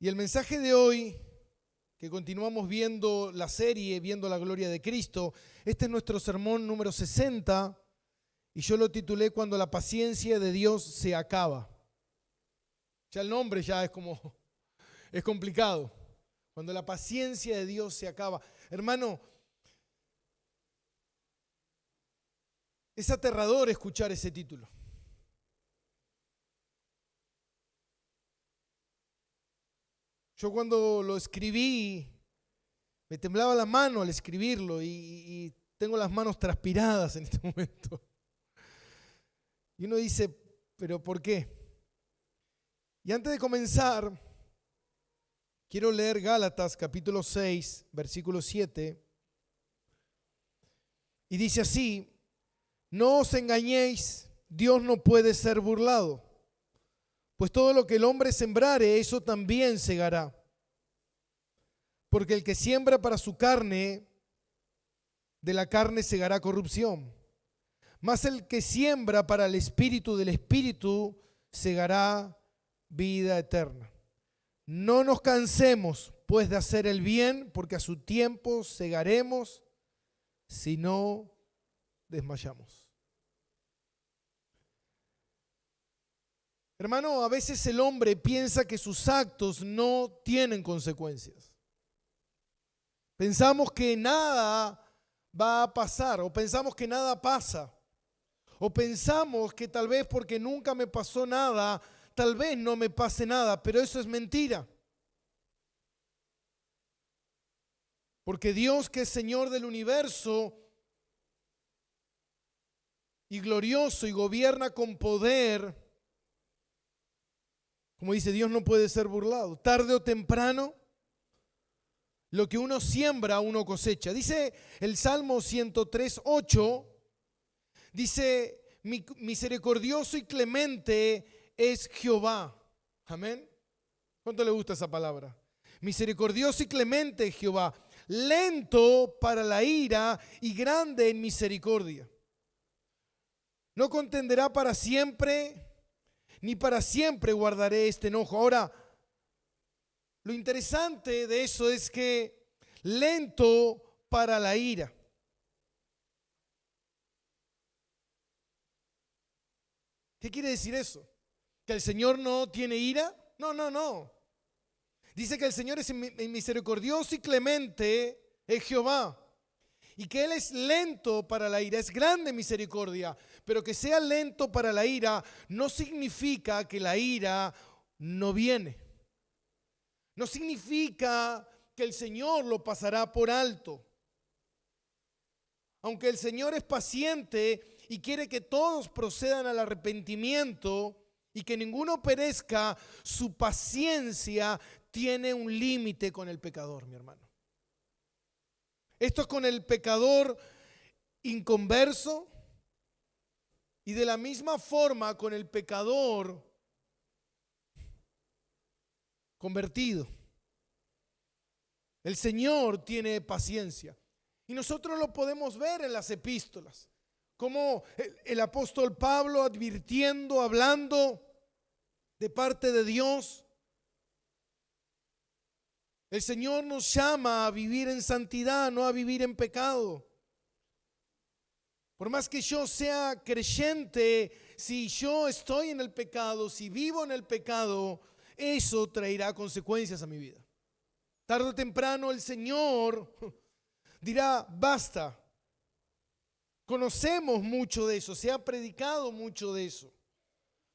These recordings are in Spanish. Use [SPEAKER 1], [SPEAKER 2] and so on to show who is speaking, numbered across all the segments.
[SPEAKER 1] Y el mensaje de hoy, que continuamos viendo la serie, viendo la gloria de Cristo, este es nuestro sermón número 60 y yo lo titulé Cuando la paciencia de Dios se acaba. Ya el nombre ya es complicado. Cuando la paciencia de Dios se acaba. Hermano, es aterrador escuchar ese título. Yo cuando lo escribí, me temblaba la mano al escribirlo y tengo las manos transpiradas en este momento. Y uno dice, ¿pero por qué? Y antes de comenzar, quiero leer Gálatas capítulo 6, versículo 7. Y dice así: no os engañéis, Dios no puede ser burlado. Pues todo lo que el hombre sembrare, eso también segará. Porque el que siembra para su carne, de la carne segará corrupción. Mas el que siembra para el Espíritu, del Espíritu segará vida eterna. No nos cansemos, pues, de hacer el bien, porque a su tiempo segaremos si no desmayamos. Hermano, a veces el hombre piensa que sus actos no tienen consecuencias. Pensamos que nada va a pasar, o pensamos que nada pasa, o pensamos que tal vez porque nunca me pasó nada, tal vez no me pase nada, pero eso es mentira. Porque Dios, que es Señor del universo y glorioso y gobierna con poder, como dice, Dios no puede ser burlado. Tarde o temprano, lo que uno siembra, uno cosecha. Dice el Salmo 103:8, dice, misericordioso y clemente es Jehová. Amén. ¿Cuánto le gusta esa palabra? Misericordioso y clemente es Jehová, lento para la ira y grande en misericordia. No contenderá para siempre, ni para siempre guardaré este enojo. Ahora, lo interesante de eso es que lento para la ira. ¿Qué quiere decir eso? ¿Que el Señor no tiene ira? No. Dice que el Señor es misericordioso y clemente, es Jehová. Y que Él es lento para la ira, es grande misericordia. Pero que sea lento para la ira no significa que la ira no viene. No significa que el Señor lo pasará por alto. Aunque el Señor es paciente y quiere que todos procedan al arrepentimiento y que ninguno perezca, su paciencia tiene un límite con el pecador, mi hermano. Esto es con el pecador inconverso y de la misma forma con el pecador convertido. El Señor tiene paciencia. Y nosotros lo podemos ver en las epístolas. Como el apóstol Pablo advirtiendo, hablando de parte de Dios. El Señor nos llama a vivir en santidad, no a vivir en pecado. Por más que yo sea creyente, si yo estoy en el pecado, si vivo en el pecado, eso traerá consecuencias a mi vida. Tarde o temprano el Señor dirá, basta. Conocemos mucho de eso, se ha predicado mucho de eso.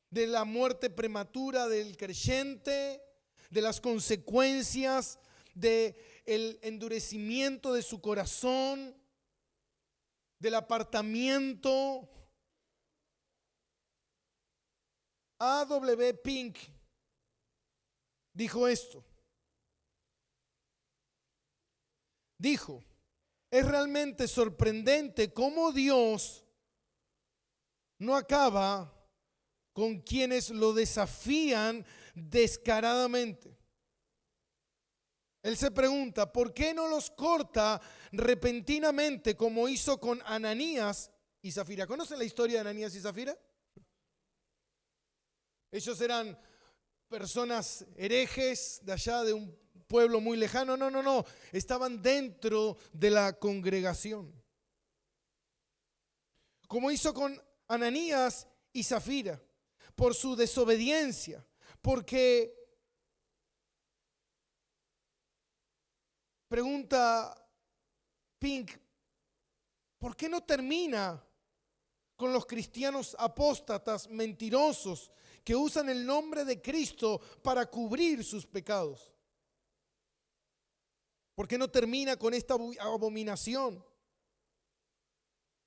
[SPEAKER 1] De la muerte prematura del creyente, de las consecuencias del endurecimiento de su corazón, del apartamiento. A.W. Pink dijo esto. Dijo, es realmente sorprendente cómo Dios no acaba con quienes lo desafían descaradamente. Él se pregunta, ¿por qué no los corta repentinamente como hizo con Ananías y Zafira? ¿Conocen la historia de Ananías y Zafira? Ellos eran personas herejes de allá de un pueblo muy lejano. No, no, no. Estaban dentro de la congregación. Como hizo con Ananías y Zafira, por su desobediencia, porque pregunta Pink, ¿por qué no termina con los cristianos apóstatas, mentirosos, que usan el nombre de Cristo para cubrir sus pecados? ¿Por qué no termina con esta abominación?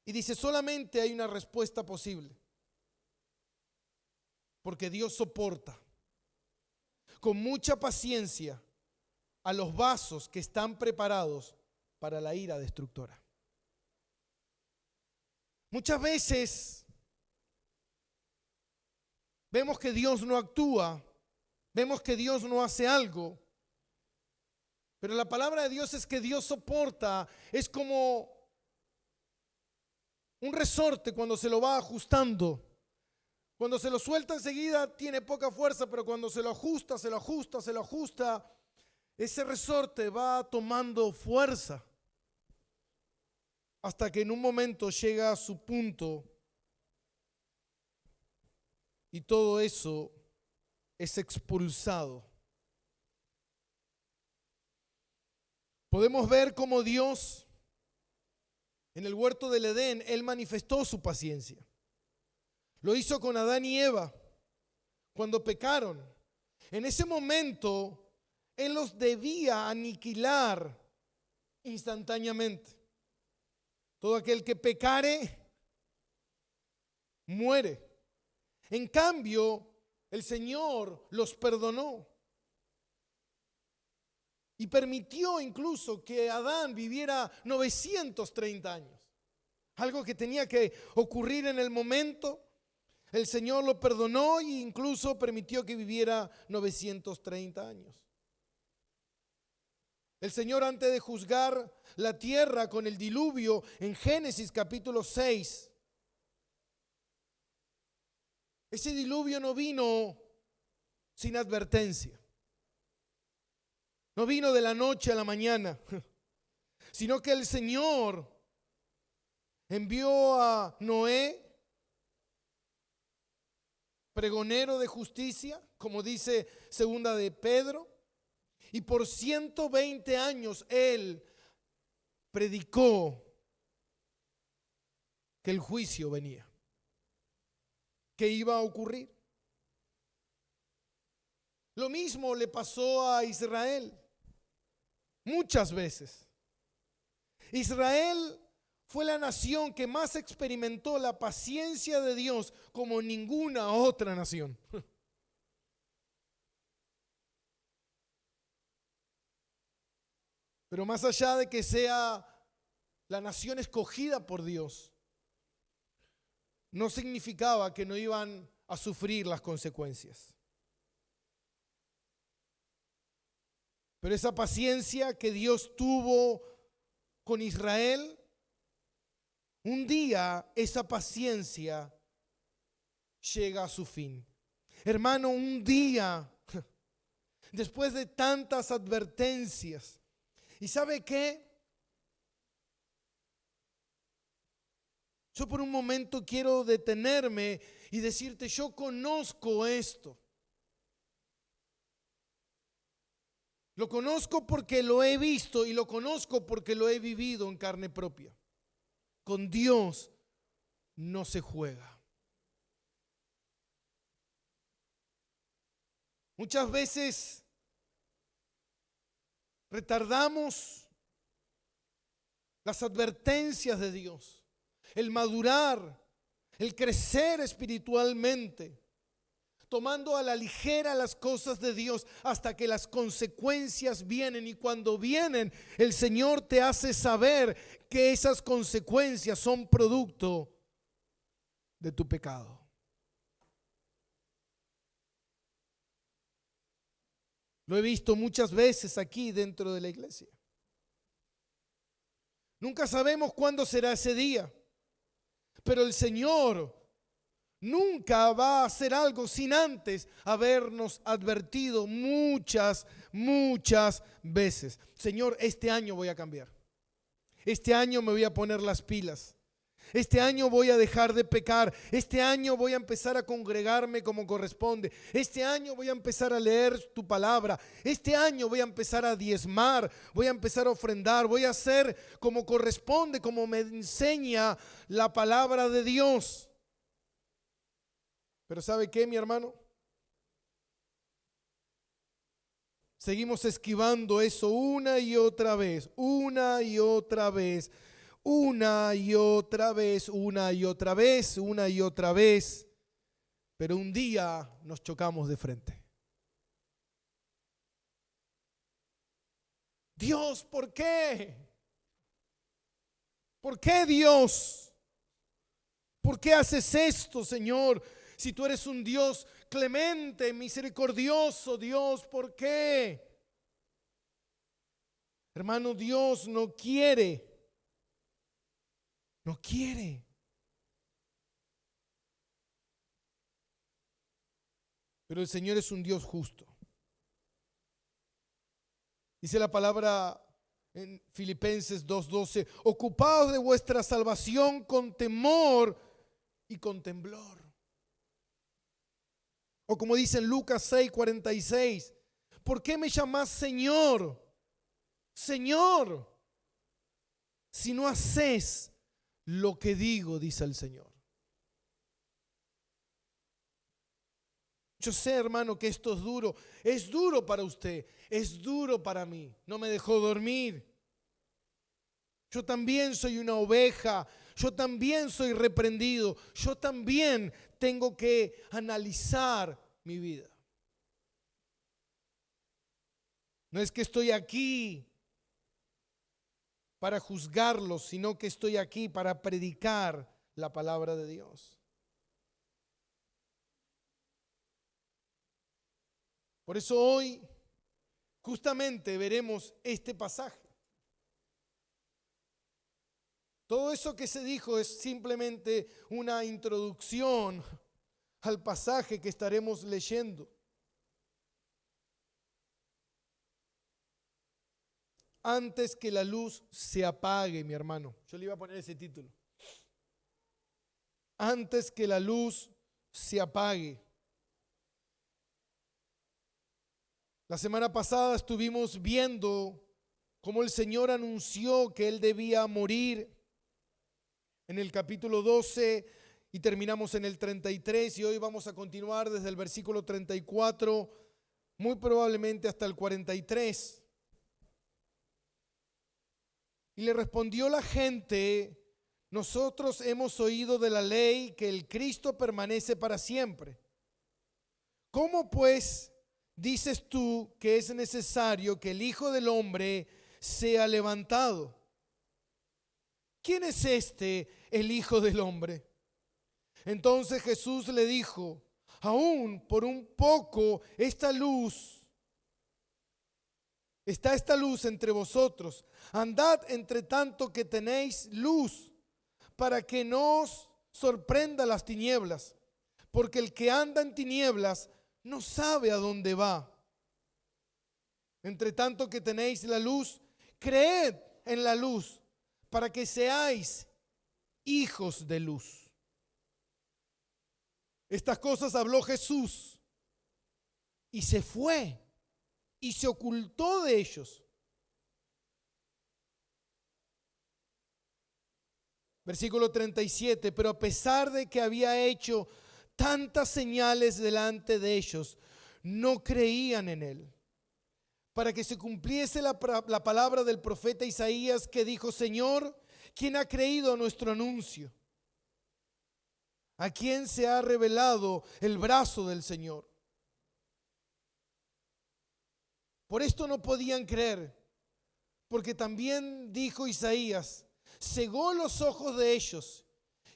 [SPEAKER 1] Y dice, solamente hay una respuesta posible. Porque Dios soporta con mucha paciencia a los vasos que están preparados para la ira destructora. Muchas veces vemos que Dios no actúa, vemos que Dios no hace algo, pero la palabra de Dios es que Dios soporta, es como un resorte cuando se lo va ajustando. Cuando se lo suelta enseguida tiene poca fuerza, pero cuando se lo ajusta, ese resorte va tomando fuerza hasta que en un momento llega a su punto y todo eso es expulsado. Podemos ver cómo Dios en el huerto del Edén, Él manifestó su paciencia. Lo hizo con Adán y Eva cuando pecaron. En ese momento, Él los debía aniquilar instantáneamente. Todo aquel que pecare, muere. En cambio, el Señor los perdonó y permitió incluso que Adán viviera 930 años. Algo que tenía que ocurrir en el momento. El Señor lo perdonó e incluso permitió que viviera 930 años. El Señor, antes de juzgar la tierra con el diluvio en Génesis capítulo 6, ese diluvio no vino sin advertencia. No vino de la noche a la mañana, sino que el Señor envió a Noé, pregonero de justicia, como dice segunda de Pedro, y por 120 años él predicó que el juicio venía, que iba a ocurrir. Lo mismo le pasó a Israel muchas veces. Israel fue la nación que más experimentó la paciencia de Dios como ninguna otra nación. Pero más allá de que sea la nación escogida por Dios, no significaba que no iban a sufrir las consecuencias. Pero esa paciencia que Dios tuvo con Israel, un día esa paciencia llega a su fin. Hermano, un día, después de tantas advertencias, ¿y sabe qué? Yo por un momento quiero detenerme y decirte, yo conozco esto. Lo conozco porque lo he visto y lo conozco porque lo he vivido en carne propia. Con Dios no se juega. Muchas veces retardamos las advertencias de Dios, el madurar, el crecer espiritualmente, tomando a la ligera las cosas de Dios hasta que las consecuencias vienen. Y cuando vienen, el Señor te hace saber que esas consecuencias son producto de tu pecado. Lo he visto muchas veces aquí dentro de la iglesia. Nunca sabemos cuándo será ese día, pero el Señor nunca va a hacer algo sin antes habernos advertido muchas veces. Señor, este año voy a cambiar. Este año me voy a poner las pilas. Este año voy a dejar de pecar. Este año voy a empezar a congregarme como corresponde. Este año voy a empezar a leer tu palabra. Este año voy a empezar a diezmar. Voy a empezar a ofrendar. Voy a hacer como corresponde, como me enseña la palabra de Dios. Pero ¿sabe qué, mi hermano? Seguimos esquivando eso una y otra vez, una y otra vez, una y otra vez, una y otra vez, una y otra vez. Pero un día nos chocamos de frente. Dios, ¿por qué? ¿Por qué, Dios? ¿Por qué haces esto, Señor? Si tú eres un Dios clemente, misericordioso, Dios, ¿por qué? Hermano, Dios no quiere. No quiere. Pero el Señor es un Dios justo. Dice la palabra en Filipenses 2:12, ocupaos de vuestra salvación con temor y con temblor. O como dice en Lucas 6:46, ¿por qué me llamás Señor? Señor, si no haces lo que digo, dice el Señor. Yo sé, hermano, que esto es duro para usted, es duro para mí, no me dejó dormir. Yo también soy una oveja, yo también soy reprendido, yo también tengo que analizar mi vida. No es que estoy aquí para juzgarlos, sino que estoy aquí para predicar la palabra de Dios. Por eso hoy justamente veremos este pasaje. Todo eso que se dijo es simplemente una introducción al pasaje que estaremos leyendo. Antes que la luz se apague, mi hermano. Yo le iba a poner ese título. Antes que la luz se apague. La semana pasada estuvimos viendo cómo el Señor anunció que Él debía morir en el capítulo 12 y terminamos en el 33 y hoy vamos a continuar desde el versículo 34, muy probablemente hasta el 43. Y le respondió la gente, nosotros hemos oído de la ley que el Cristo permanece para siempre. ¿Cómo pues dices tú que es necesario que el Hijo del Hombre sea levantado? ¿Quién es este, el Hijo del Hombre? Entonces Jesús le dijo, aún por un poco esta luz entre vosotros. Andad entre tanto que tenéis luz, para que no os sorprenda las tinieblas, porque el que anda en tinieblas no sabe a dónde va. Entre tanto que tenéis la luz, creed en la luz, para que seáis hijos de luz. Estas cosas habló Jesús y se fue y se ocultó de ellos. Versículo 37, pero a pesar de que había hecho tantas señales delante de ellos, no creían en él. Para que se cumpliese la palabra del profeta Isaías que dijo, Señor, ¿quién ha creído a nuestro anuncio? ¿A quién se ha revelado el brazo del Señor? Por esto no podían creer, porque también dijo Isaías, cegó los ojos de ellos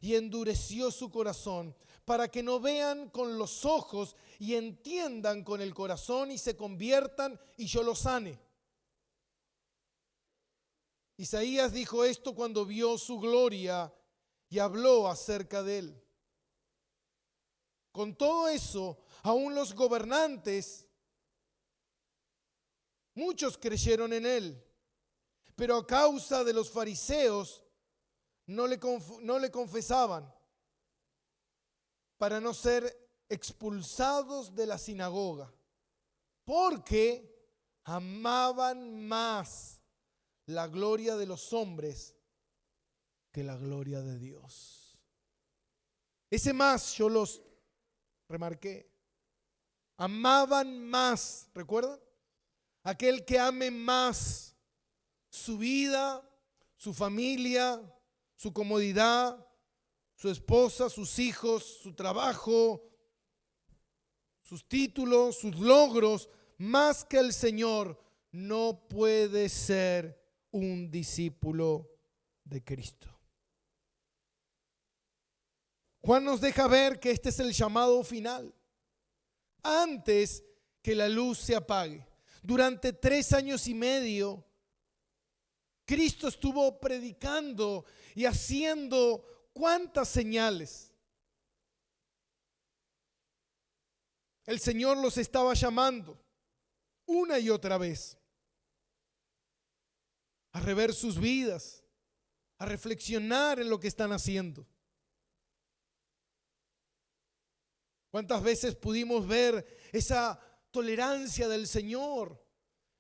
[SPEAKER 1] y endureció su corazón, para que no vean con los ojos y entiendan con el corazón y se conviertan y yo los sane. Isaías dijo esto cuando vio su gloria y habló acerca de él. Con todo eso, aún los gobernantes, muchos creyeron en él, pero a causa de los fariseos no le confesaban para no ser expulsados de la sinagoga, porque amaban más la gloria de los hombres que la gloria de Dios. Ese más yo los remarqué. Amaban más, ¿recuerdan? Aquel que ame más su vida, su familia, su comodidad, su esposa, sus hijos, su trabajo, sus títulos, sus logros, más que el Señor, no puede ser un discípulo de Cristo. Juan nos deja ver que este es el llamado final. Antes que la luz se apague, durante 3 años y medio, Cristo estuvo predicando y haciendo cuántas señales. El Señor los estaba llamando una y otra vez a rever sus vidas, a reflexionar en lo que están haciendo. ¿Cuántas veces pudimos ver esa tolerancia del Señor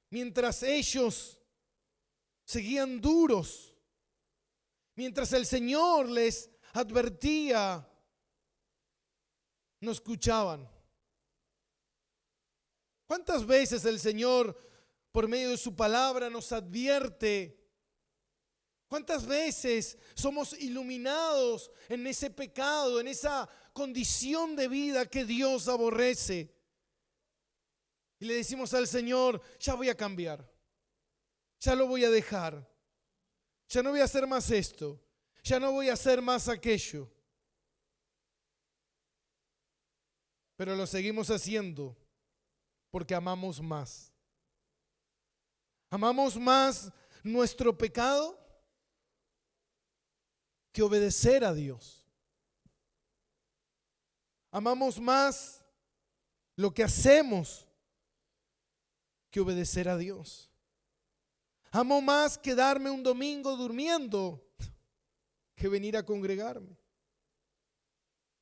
[SPEAKER 1] mientras ellos seguían duros? Mientras el Señor les advertía, no escuchaban. ¿Cuántas veces el Señor, por medio de su palabra, nos advierte? ¿Cuántas veces somos iluminados en ese pecado, en esa condición de vida que Dios aborrece? Y le decimos al Señor, ya voy a cambiar, ya lo voy a dejar, ya no voy a hacer más esto, ya no voy a hacer más aquello. Pero lo seguimos haciendo porque amamos más. Amamos más nuestro pecado que obedecer a Dios. Amamos más lo que hacemos que obedecer a Dios. Amo más quedarme un domingo durmiendo que venir a congregarme.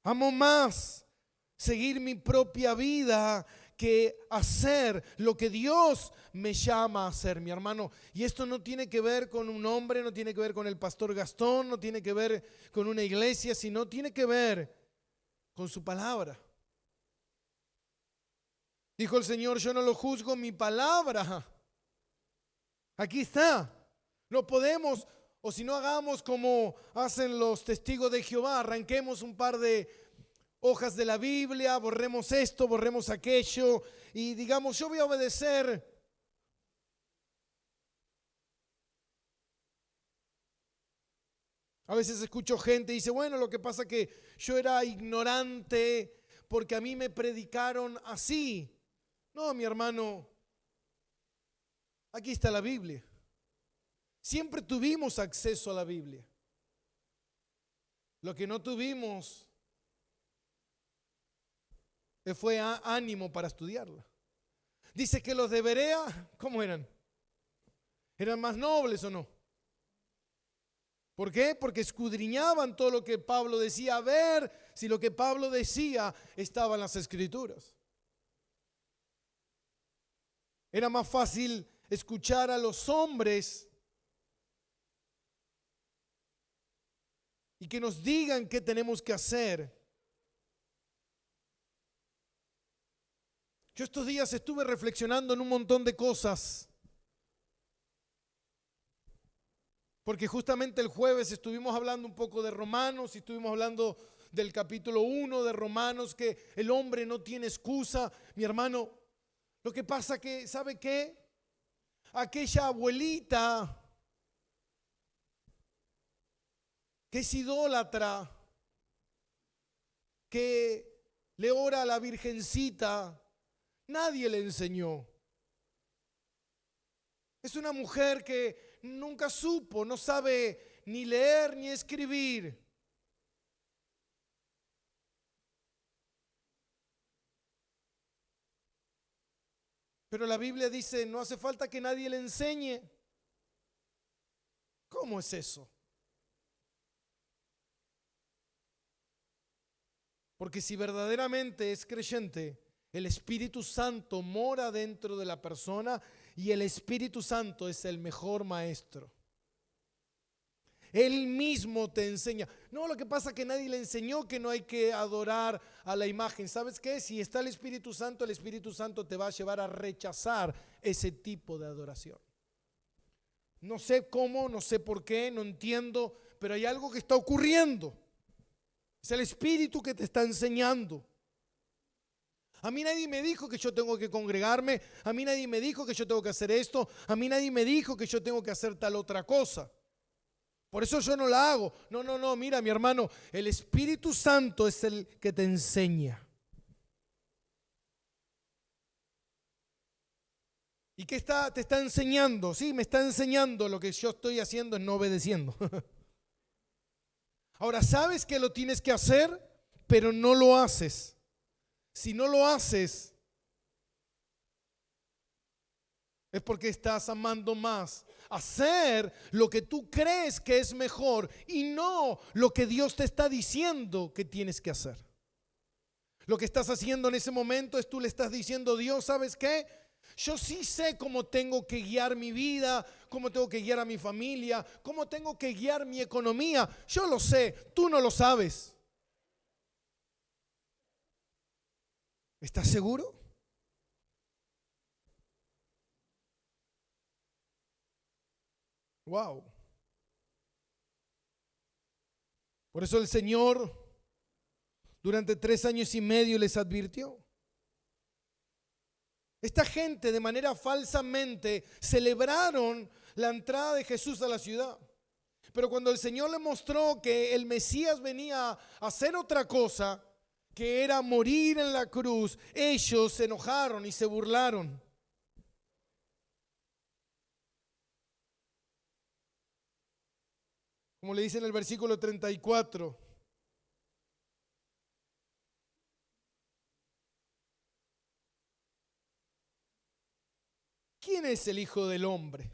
[SPEAKER 1] Amo más seguir mi propia vida que hacer lo que Dios me llama a hacer, mi hermano. Y esto no tiene que ver con un hombre, no tiene que ver con el pastor Gastón, no tiene que ver con una iglesia, sino tiene que ver con su palabra. Dijo el Señor, yo no lo juzgo, mi palabra. Aquí está. No podemos, o si no, hagamos como hacen los testigos de Jehová, arranquemos un par de hojas de la Biblia, borremos esto, borremos aquello y digamos, yo voy a obedecer. A veces escucho gente y dice, bueno, lo que pasa es que yo era ignorante porque a mí me predicaron así. No, mi hermano, aquí está la Biblia. Siempre tuvimos acceso a la Biblia. Lo que no tuvimos fue ánimo para estudiarla. Dice que los de Berea, ¿cómo eran? ¿Eran más nobles o no? ¿Por qué? Porque escudriñaban todo lo que Pablo decía, a ver si lo que Pablo decía estaba en las Escrituras. Era más fácil escuchar a los hombres y que nos digan qué tenemos que hacer. Yo estos días estuve reflexionando en un montón de cosas, porque justamente el jueves estuvimos hablando un poco de Romanos y estuvimos hablando del capítulo 1 de Romanos, que el hombre no tiene excusa. Mi hermano, lo que pasa que, ¿sabe qué? Aquella abuelita que es idólatra, que le ora a la Virgencita, nadie le enseñó. Es una mujer que nunca supo, no sabe ni leer ni escribir. Pero la Biblia dice, no hace falta que nadie le enseñe. ¿Cómo es eso? Porque si verdaderamente es creyente, el Espíritu Santo mora dentro de la persona y el Espíritu Santo es el mejor maestro. Él mismo te enseña. No, lo que pasa es que nadie le enseñó que no hay que adorar a la imagen. ¿Sabes qué? Si está el Espíritu Santo te va a llevar a rechazar ese tipo de adoración. No sé cómo, no sé por qué, no entiendo, pero hay algo que está ocurriendo. Es el Espíritu que te está enseñando. A mí nadie me dijo que yo tengo que congregarme. A mí nadie me dijo que yo tengo que hacer esto. A mí nadie me dijo que yo tengo que hacer tal otra cosa. Por eso yo no la hago. No, mira mi hermano, el Espíritu Santo es el que te enseña. ¿Y qué te está enseñando? Sí, me está enseñando lo que yo estoy haciendo es no obedeciendo. Ahora, sabes que lo tienes que hacer, pero no lo haces. Si no lo haces, es porque estás amando más hacer lo que tú crees que es mejor y no lo que Dios te está diciendo que tienes que hacer. Lo que estás haciendo en ese momento es tú le estás diciendo, Dios, ¿sabes qué? Yo sí sé cómo tengo que guiar mi vida, cómo tengo que guiar a mi familia, cómo tengo que guiar mi economía. Yo lo sé, tú no lo sabes. ¿Estás seguro? Wow. Por eso el Señor durante 3 años y medio les advirtió. Esta gente de manera falsamente celebraron la entrada de Jesús a la ciudad. Pero cuando el Señor le mostró que el Mesías venía a hacer otra cosa, que era morir en la cruz, ellos se enojaron y se burlaron. Como le dice en el versículo 34. ¿Quién es el Hijo del Hombre?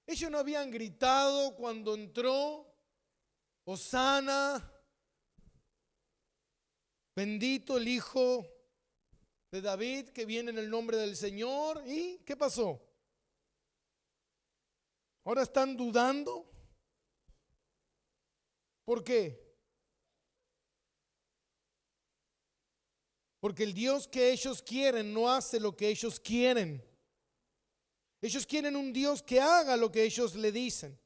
[SPEAKER 1] Ellos no habían gritado cuando entró, Hosana, bendito el Hijo de David que viene en el nombre del Señor. ¿Y qué pasó? Ahora están dudando. ¿Por qué? Porque el Dios que ellos quieren no hace lo que ellos quieren. Ellos quieren un Dios que haga lo que ellos le dicen.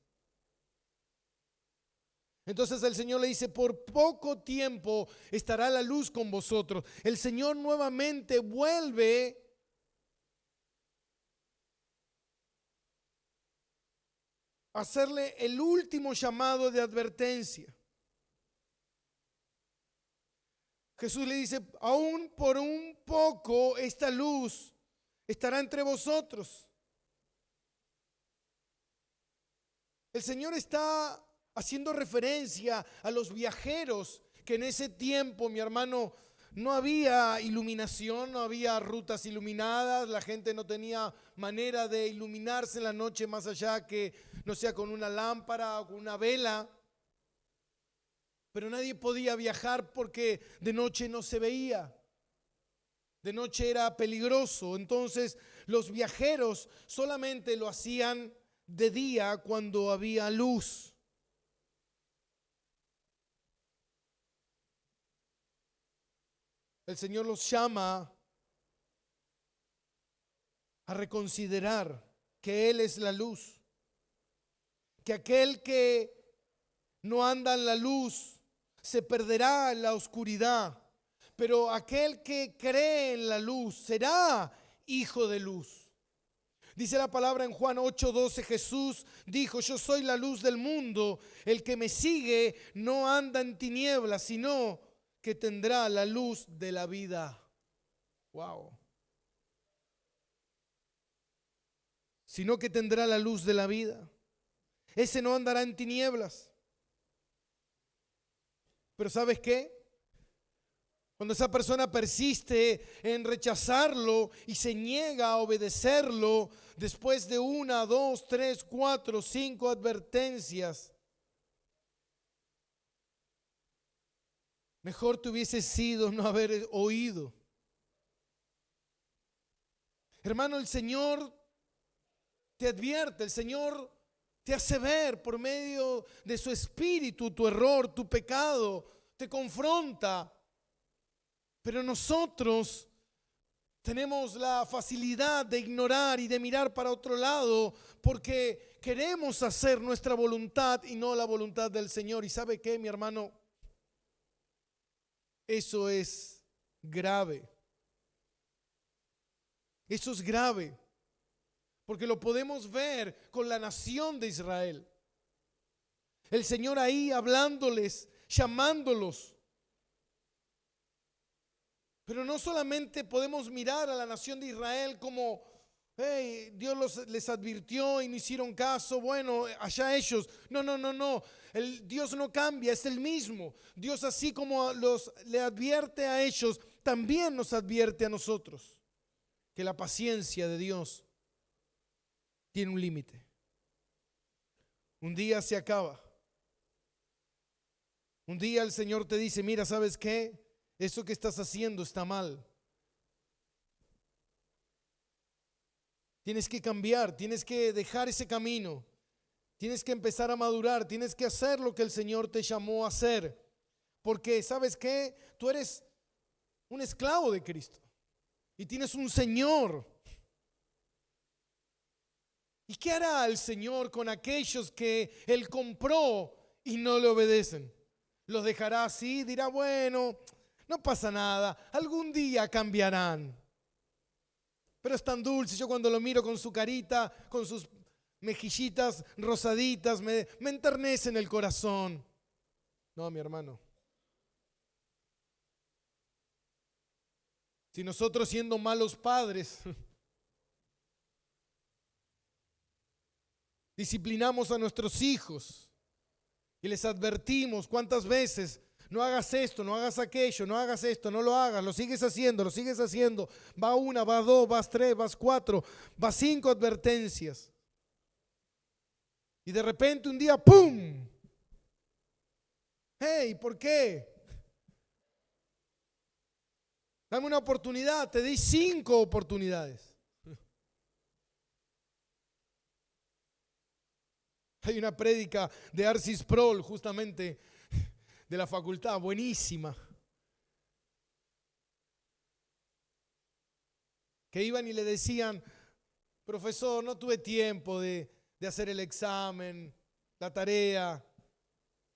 [SPEAKER 1] Entonces el Señor le dice, por poco tiempo estará la luz con vosotros. El Señor nuevamente vuelve a hacerle el último llamado de advertencia. Jesús le dice, aún por un poco esta luz estará entre vosotros. El Señor está haciendo referencia a los viajeros que en ese tiempo, mi hermano, no había iluminación, no había rutas iluminadas, la gente no tenía manera de iluminarse en la noche más allá que no sea con una lámpara o con una vela. Pero nadie podía viajar porque de noche no se veía. De noche era peligroso. Entonces los viajeros solamente lo hacían de día cuando había luz. El Señor los llama a reconsiderar que Él es la luz. Que aquel que no anda en la luz se perderá en la oscuridad. Pero aquel que cree en la luz será hijo de luz. Dice la palabra en Juan 8:12, Jesús dijo, yo soy la luz del mundo, el que me sigue no anda en tinieblas, sino que tendrá la luz de la vida. Wow. Sino que tendrá la luz de la vida. Ese no andará en tinieblas. Pero ¿sabes qué? Cuando esa persona persiste en rechazarlo y se niega a obedecerlo después de 1, 2, 3, 4, 5 advertencias, mejor te hubiese sido no haber oído. Hermano, el Señor te advierte, el Señor te hace ver por medio de su espíritu tu error, tu pecado, te confronta. Pero nosotros tenemos la facilidad de ignorar y de mirar para otro lado porque queremos hacer nuestra voluntad y no la voluntad del Señor. ¿Y sabe qué, mi hermano? Eso es grave. Eso es grave. Porque lo podemos ver con la nación de Israel. El Señor ahí hablándoles, llamándolos. Pero no solamente podemos mirar a la nación de Israel como, hey, Dios les advirtió y no hicieron caso, bueno, allá ellos. No, no, no, no. Dios no cambia, es el mismo. Dios, así como le advierte a ellos, también nos advierte a nosotros que la paciencia de Dios tiene un límite. Un día se acaba. Un día el Señor te dice, mira, ¿sabes qué? Eso que estás haciendo está mal. Tienes que cambiar, tienes que dejar ese camino. Tienes que empezar a madurar, tienes que hacer lo que el Señor te llamó a hacer. Porque, ¿sabes qué? Tú eres un esclavo de Cristo y tienes un Señor. ¿Y qué hará el Señor con aquellos que Él compró y no le obedecen? ¿Los dejará así? Dirá, bueno, no pasa nada, algún día cambiarán. Pero es tan dulce, yo cuando lo miro con su carita, con sus mejillitas rosaditas, me enternece en el corazón. No, mi hermano. Si nosotros siendo malos padres disciplinamos a nuestros hijos y les advertimos cuántas veces, no hagas esto, no hagas aquello, no hagas esto, no lo hagas, lo sigues haciendo, va 1, va 2, vas 3, vas 4, va 5 advertencias. Y de repente un día, ¡pum! Hey, ¿por qué? Dame una oportunidad, te di 5 oportunidades. Hay una prédica de Arcis Sproul, justamente de la facultad, buenísima. Que iban y le decían, profesor, no tuve tiempo de hacer el examen, la tarea,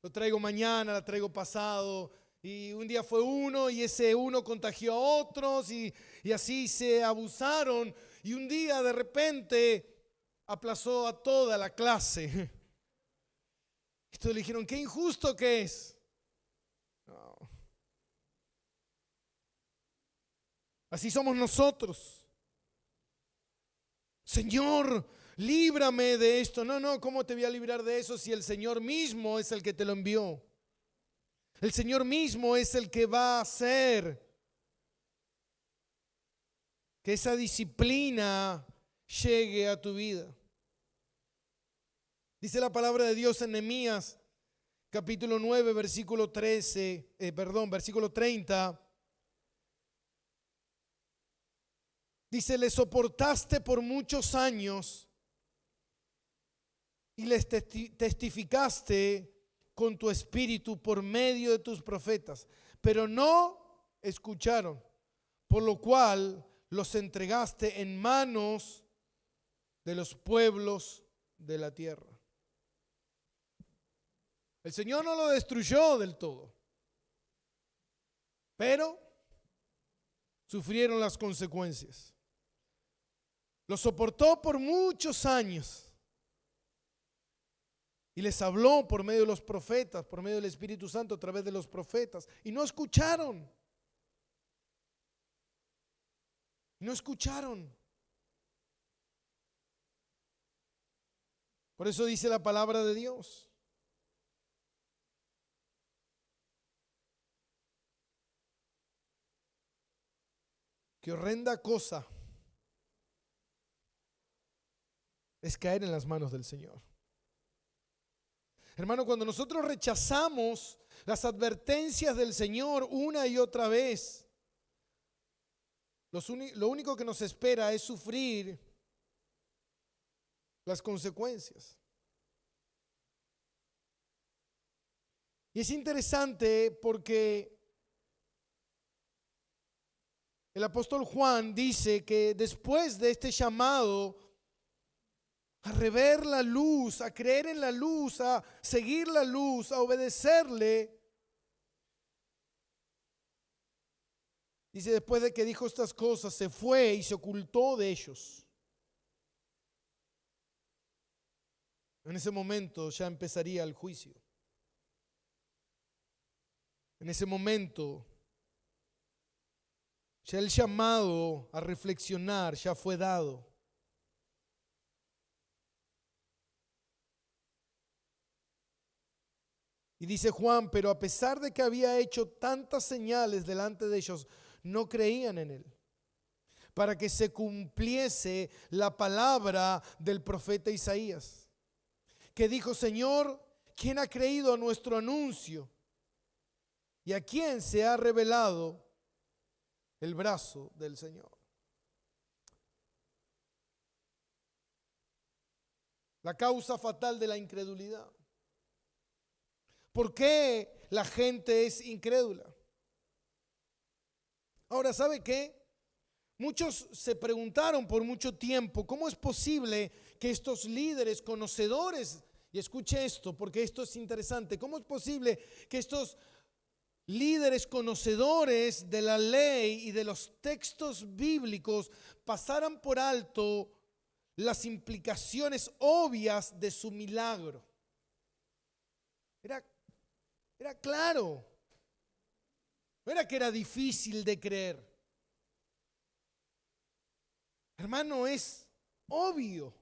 [SPEAKER 1] lo traigo mañana, la traigo pasado. Y un día fue uno y ese uno contagió a otros y así se abusaron. Y un día de repente aplazó a toda la clase. Entonces le dijeron, qué injusto que es. No. Así somos nosotros. Señor, líbrame de esto. No, no, ¿cómo te voy a librar de eso si el Señor mismo es el que te lo envió? El Señor mismo es el que va a hacer que esa disciplina llegue a tu vida. Dice la palabra de Dios en Nehemías, capítulo 9, versículo 30. Dice, le soportaste por muchos años y les testificaste con tu espíritu por medio de tus profetas, pero no escucharon, por lo cual los entregaste en manos de los pueblos de la tierra. El Señor no lo destruyó del todo, pero sufrieron las consecuencias. Lo soportó por muchos años y les habló por medio de los profetas, por medio del Espíritu Santo a través de los profetas, y no escucharon. No escucharon. Por eso dice la palabra de Dios. qué horrenda cosa es caer en las manos del Señor. Hermano, cuando nosotros rechazamos las advertencias del Señor una y otra vez, lo único que nos espera es sufrir las consecuencias. Y es interesante porque el apóstol Juan dice que después de este llamado a rever la luz, a creer en la luz, a seguir la luz, a obedecerle, dice, después de que dijo estas cosas, se fue y se ocultó de ellos. En ese momento ya empezaría el juicio. En ese momento ya el llamado a reflexionar ya fue dado. Y dice Juan, pero a pesar de que había hecho tantas señales delante de ellos, no creían en él, para que se cumpliese la palabra del profeta Isaías, que dijo, Señor, ¿quién ha creído a nuestro anuncio? ¿Y a quién se ha revelado el brazo del Señor? La causa fatal de la incredulidad. ¿Por qué la gente es incrédula? Ahora, ¿sabe qué? Muchos se preguntaron por mucho tiempo, ¿cómo es posible que estos líderes conocedores, y escuche esto porque esto es interesante, ¿cómo es posible que estos líderes conocedores de la ley y de los textos bíblicos pasaran por alto las implicaciones obvias de su milagro? Era claro, no era que era difícil de creer. Hermano, es obvio.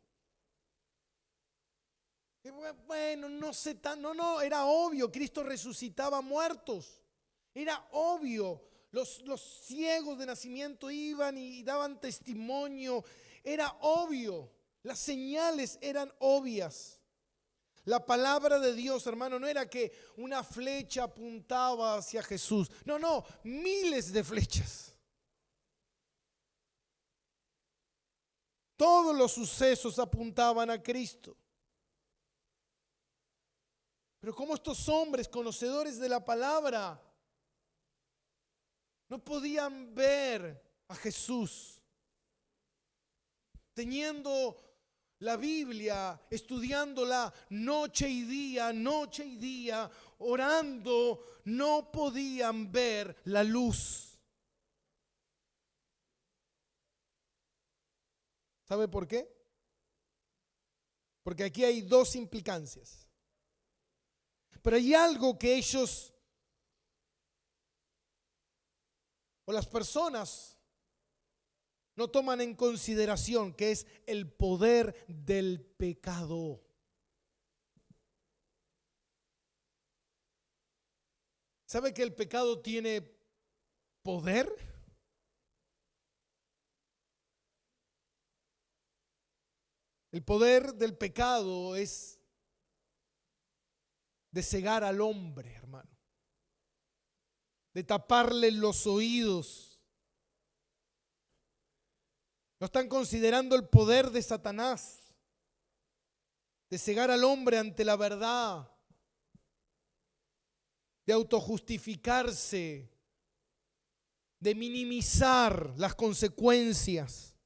[SPEAKER 1] Bueno, no sé tan, no, era obvio, Cristo resucitaba muertos. Era obvio, los ciegos de nacimiento iban y daban testimonio. Era obvio, las señales eran obvias. La palabra de Dios, hermano, no era que una flecha apuntaba hacia Jesús. No, miles de flechas. Todos los sucesos apuntaban a Cristo. Pero como estos hombres conocedores de la palabra no podían ver a Jesús, teniendo la Biblia, estudiándola noche y día, orando, no podían ver la luz. ¿Sabe por qué? Porque aquí hay dos implicancias. Pero hay algo que ellos o las personas no toman en consideración, que es el poder del pecado. ¿Sabe que el pecado tiene poder? El poder del pecado es de cegar al hombre, hermano, de taparle los oídos. No están considerando el poder de Satanás, de cegar al hombre ante la verdad, de autojustificarse, de minimizar las consecuencias.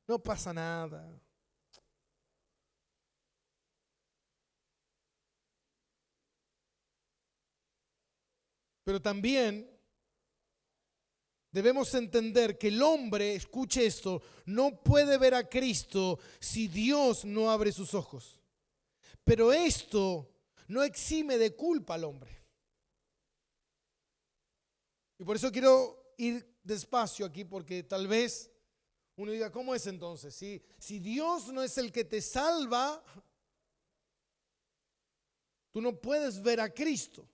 [SPEAKER 1] No pasa nada. Pero también debemos entender que el hombre, escuche esto, no puede ver a Cristo si Dios no abre sus ojos. Pero esto no exime de culpa al hombre. Y por eso quiero ir despacio aquí, porque tal vez uno diga, ¿cómo es entonces? Si Dios no es el que te salva, tú no puedes ver a Cristo.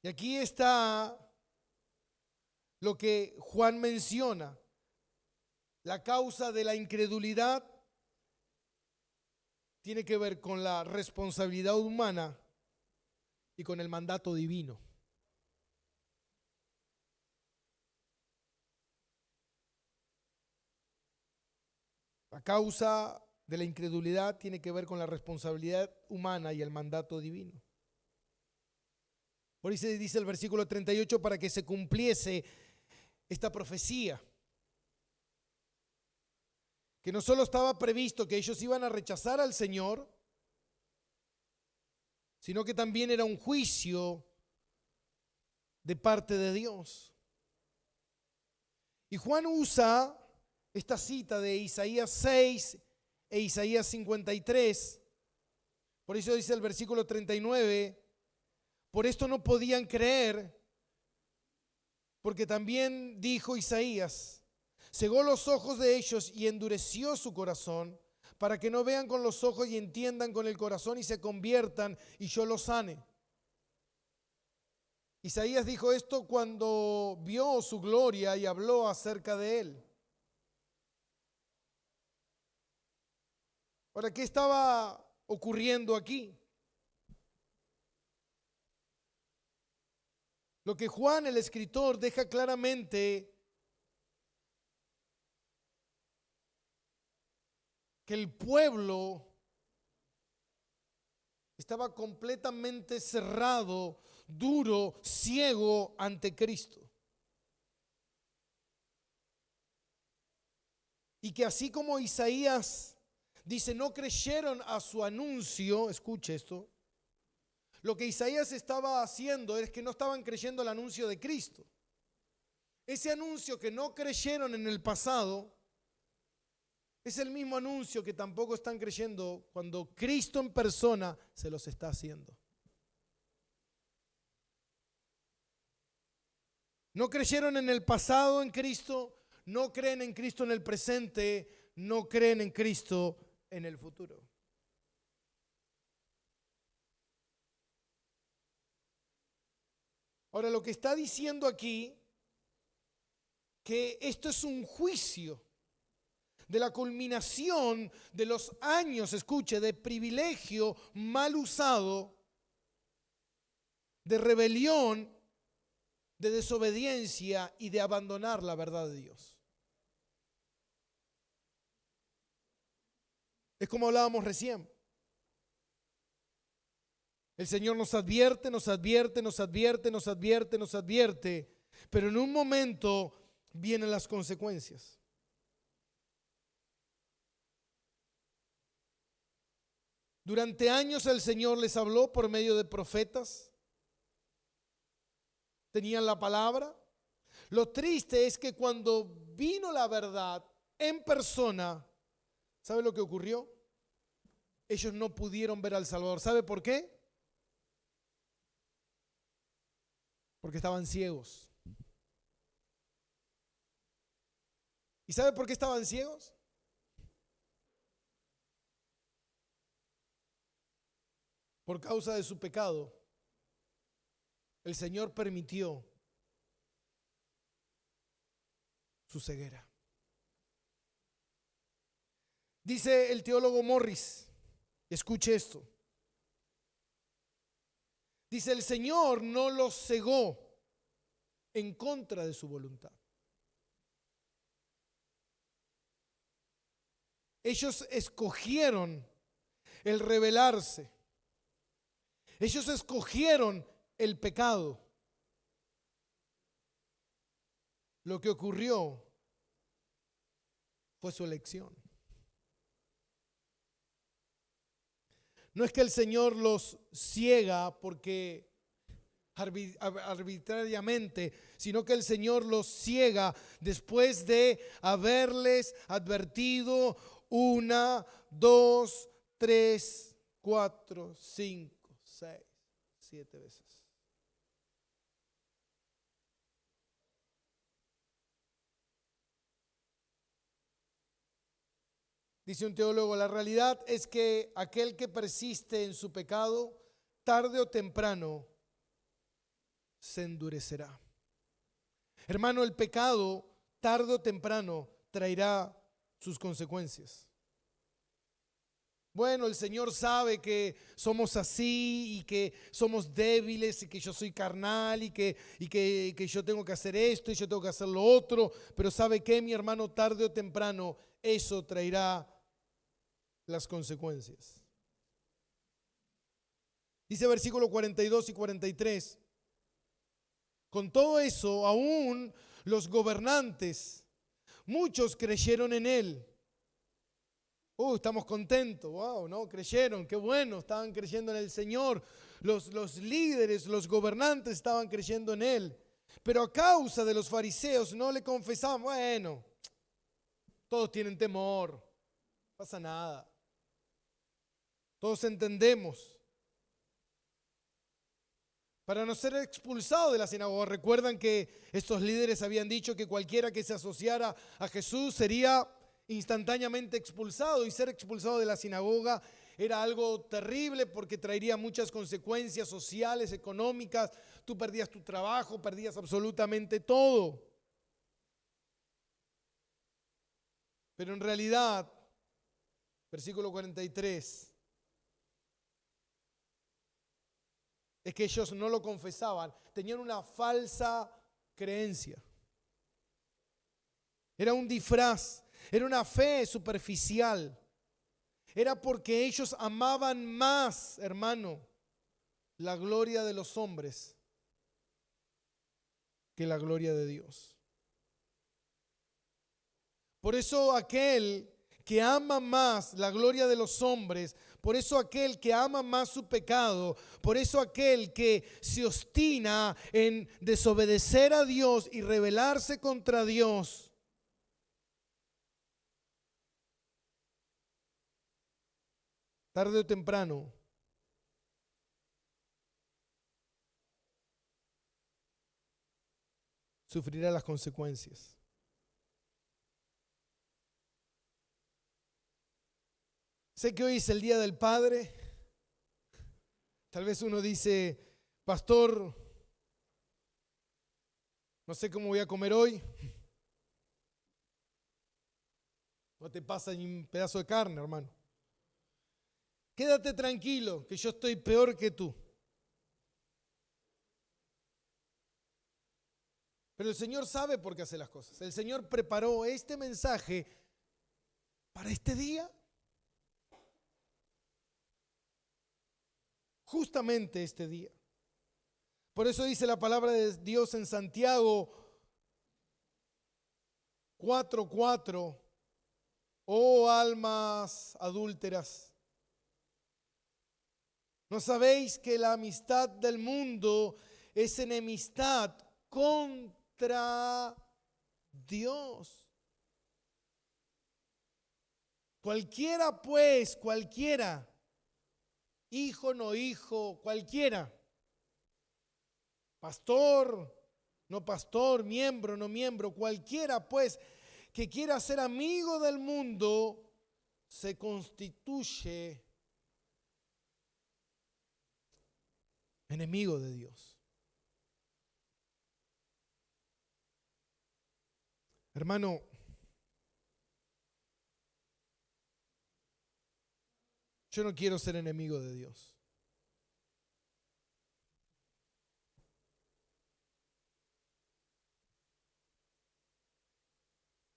[SPEAKER 1] Y aquí está lo que Juan menciona. La causa de la incredulidad tiene que ver con la responsabilidad humana y con el mandato divino. La causa de la incredulidad tiene que ver con la responsabilidad humana y el mandato divino. Por eso dice el versículo 38, para que se cumpliese esta profecía, que no solo estaba previsto que ellos iban a rechazar al Señor, sino que también era un juicio de parte de Dios. Y Juan usa esta cita de Isaías 6 e Isaías 53. Por eso dice el versículo 39, por esto no podían creer, porque también dijo Isaías, cegó los ojos de ellos y endureció su corazón, para que no vean con los ojos y entiendan con el corazón y se conviertan y yo los sane. Isaías dijo esto cuando vio su gloria y habló acerca de él. Ahora, ¿qué estaba ocurriendo aquí? Lo que Juan, el escritor, deja claramente que el pueblo estaba completamente cerrado, duro, ciego ante Cristo. Y que así como Isaías dice, no creyeron a su anuncio, escuche esto, lo que Isaías estaba haciendo es que no estaban creyendo el anuncio de Cristo. Ese anuncio que no creyeron en el pasado es el mismo anuncio que tampoco están creyendo cuando Cristo en persona se los está haciendo. No creyeron en el pasado en Cristo, no creen en Cristo en el presente, no creen en Cristo en el futuro. Ahora, lo que está diciendo aquí, que esto es un juicio de la culminación de los años, escuche, de privilegio mal usado, de rebelión, de desobediencia y de abandonar la verdad de Dios. Es como hablábamos recién. El Señor nos advierte, nos advierte, nos advierte, nos advierte, nos advierte, pero en un momento vienen las consecuencias. Durante años el Señor les habló por medio de profetas. Tenían la palabra. Lo triste es que cuando vino la verdad en persona, ¿sabe lo que ocurrió? Ellos no pudieron ver al Salvador. ¿Sabe por qué? Porque estaban ciegos. ¿Y sabe por qué estaban ciegos? Por causa de su pecado. El Señor permitió su ceguera. Dice el teólogo Morris, escuche esto. Dice, el Señor no los cegó en contra de su voluntad. Ellos escogieron el rebelarse. Ellos escogieron el pecado. Lo que ocurrió fue su elección. No es que el Señor los ciega porque arbitrariamente, sino que el Señor los ciega después de haberles advertido 1, 2, 3, 4, 5, 6, 7 veces. Dice un teólogo, la realidad es que aquel que persiste en su pecado, tarde o temprano, se endurecerá. Hermano, el pecado, tarde o temprano, traerá sus consecuencias. Bueno, el Señor sabe que somos así y que somos débiles y que yo soy carnal y que yo tengo que hacer esto y yo tengo que hacer lo otro. Pero ¿sabe qué, mi hermano? Tarde o temprano eso traerá las consecuencias. Dice versículo 42 y 43. Con todo eso, aún los gobernantes, muchos creyeron en él. Estamos contentos, wow, ¿no? Creyeron, qué bueno, estaban creyendo en el Señor. Los líderes, los gobernantes estaban creyendo en Él. Pero a causa de los fariseos no le confesaban, bueno, todos tienen temor, no pasa nada. Todos entendemos. Para no ser expulsado de la sinagoga, recuerdan que estos líderes habían dicho que cualquiera que se asociara a Jesús sería instantáneamente expulsado, y ser expulsado de la sinagoga era algo terrible porque traería muchas consecuencias sociales, económicas. Tú perdías tu trabajo, perdías absolutamente todo. Pero en realidad, versículo 43, es que ellos no lo confesaban, tenían una falsa creencia. Era un disfraz. Era una fe superficial. Era porque ellos amaban más, hermano, la gloria de los hombres que la gloria de Dios. Por eso aquel que ama más la gloria de los hombres, por eso aquel que ama más su pecado, por eso aquel que se obstina en desobedecer a Dios y rebelarse contra Dios, tarde o temprano sufrirá las consecuencias. Sé que hoy es el Día del Padre. Tal vez uno dice, pastor, no sé cómo voy a comer hoy. No te pasa ni un pedazo de carne, hermano. Quédate tranquilo, que yo estoy peor que tú. Pero el Señor sabe por qué hace las cosas. El Señor preparó este mensaje para este día. Justamente este día. Por eso dice la palabra de Dios en Santiago 4:4. Oh almas adúlteras, ¿no sabéis que la amistad del mundo es enemistad contra Dios? Cualquiera pues, cualquiera, hijo, no hijo, cualquiera, pastor, no pastor, miembro, no miembro, cualquiera pues que quiera ser amigo del mundo, se constituye enemigo de Dios. Hermano, yo no quiero ser enemigo de Dios.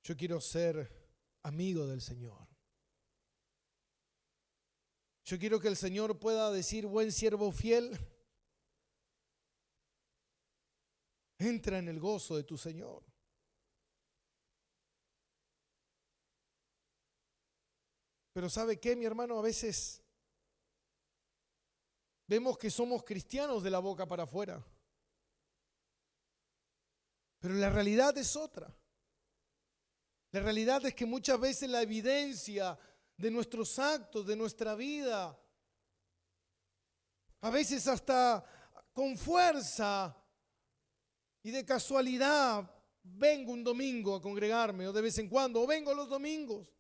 [SPEAKER 1] Yo quiero ser amigo del Señor. Yo quiero que el Señor pueda decir, buen siervo fiel, entra en el gozo de tu Señor. Pero ¿sabe qué, mi hermano? A veces vemos que somos cristianos de la boca para afuera. Pero la realidad es otra. La realidad es que muchas veces la evidencia de nuestros actos, de nuestra vida, a veces hasta con fuerza y de casualidad, vengo un domingo a congregarme, o de vez en cuando, o vengo los domingos.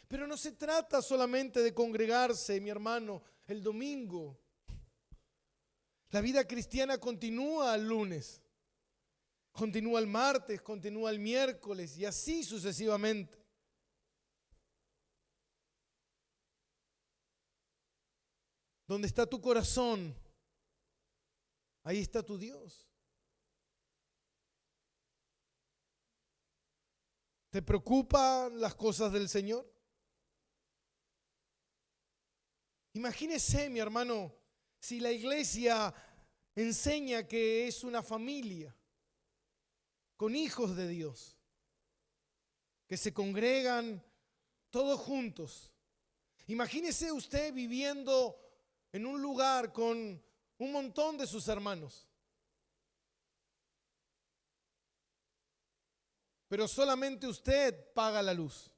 [SPEAKER 1] Pero no se trata solamente de congregarse, mi hermano, el domingo. La vida cristiana continúa el lunes. continúa el martes, continúa el miércoles y así sucesivamente. Donde está tu corazón, ahí está tu Dios. ¿Te preocupan las cosas del Señor? Imagínese, mi hermano, si la iglesia enseña que es una familia con hijos de Dios, que se congregan todos juntos. Imagínese usted viviendo en un lugar con un montón de sus hermanos, pero solamente usted paga la luz,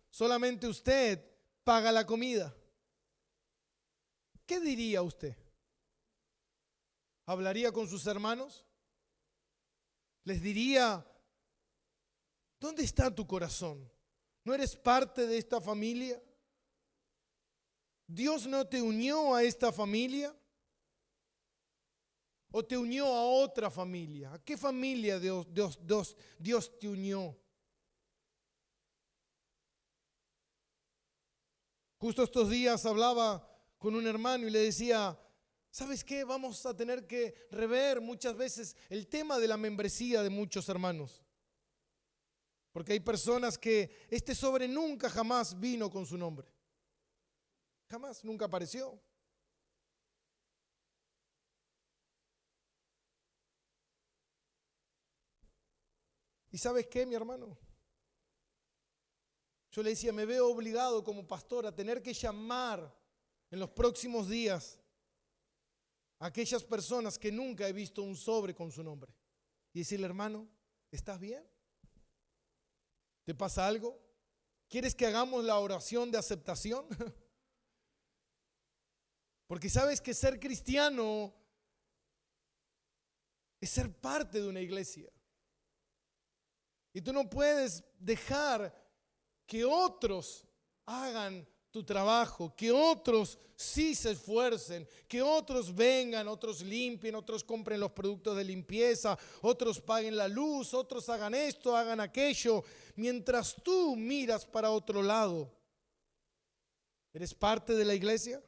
[SPEAKER 1] solamente usted paga la comida. ¿Qué diría usted? ¿Hablaría con sus hermanos? ¿Les diría, dónde está tu corazón? ¿No eres parte de esta familia? ¿Dios no te unió a esta familia? ¿O te unió a otra familia? ¿A qué familia Dios te unió? Justo estos días hablaba con un hermano y le decía, ¿sabes qué? Vamos a tener que rever muchas veces el tema de la membresía de muchos hermanos. Porque hay personas que este sobre nunca jamás vino con su nombre. Jamás, nunca apareció. ¿Y sabes qué, mi hermano? Yo le decía, me veo obligado como pastor a tener que llamar en los próximos días a aquellas personas que nunca he visto un sobre con su nombre. Y decirle, hermano, ¿estás bien? ¿Te pasa algo? ¿Quieres que hagamos la oración de aceptación? Porque sabes que ser cristiano es ser parte de una iglesia. Y tú no puedes dejar que otros hagan tu trabajo, que otros sí se esfuercen, que otros vengan, otros limpien, otros compren los productos de limpieza, otros paguen la luz, otros hagan esto, hagan aquello, mientras tú miras para otro lado. ¿Eres parte de la iglesia?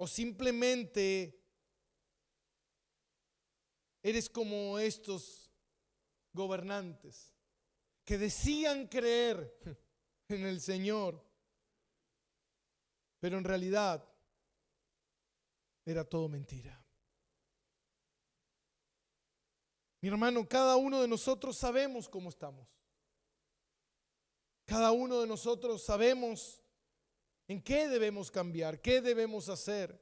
[SPEAKER 1] ¿O simplemente eres como estos gobernantes que decían creer en el Señor, pero en realidad era todo mentira? Mi hermano, cada uno de nosotros sabemos cómo estamos. Cada uno de nosotros sabemos en qué debemos cambiar, qué debemos hacer,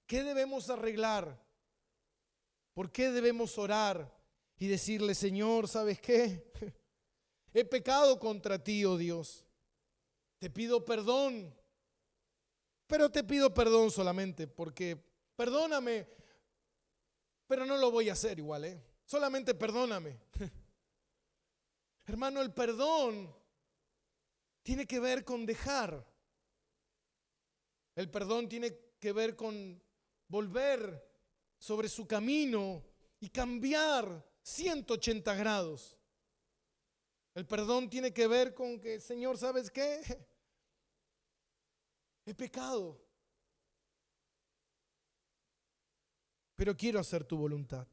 [SPEAKER 1] qué debemos arreglar, por qué debemos orar y decirle, Señor, ¿sabes qué? He pecado contra ti, oh Dios. Te pido perdón, pero te pido perdón solamente porque perdóname, pero no lo voy a hacer igual, ¿eh? Solamente perdóname. Hermano, el perdón tiene que ver con dejar. El perdón tiene que ver con volver sobre su camino y cambiar 180 grados. El perdón tiene que ver con que, Señor, ¿sabes qué? He pecado, pero quiero hacer tu voluntad.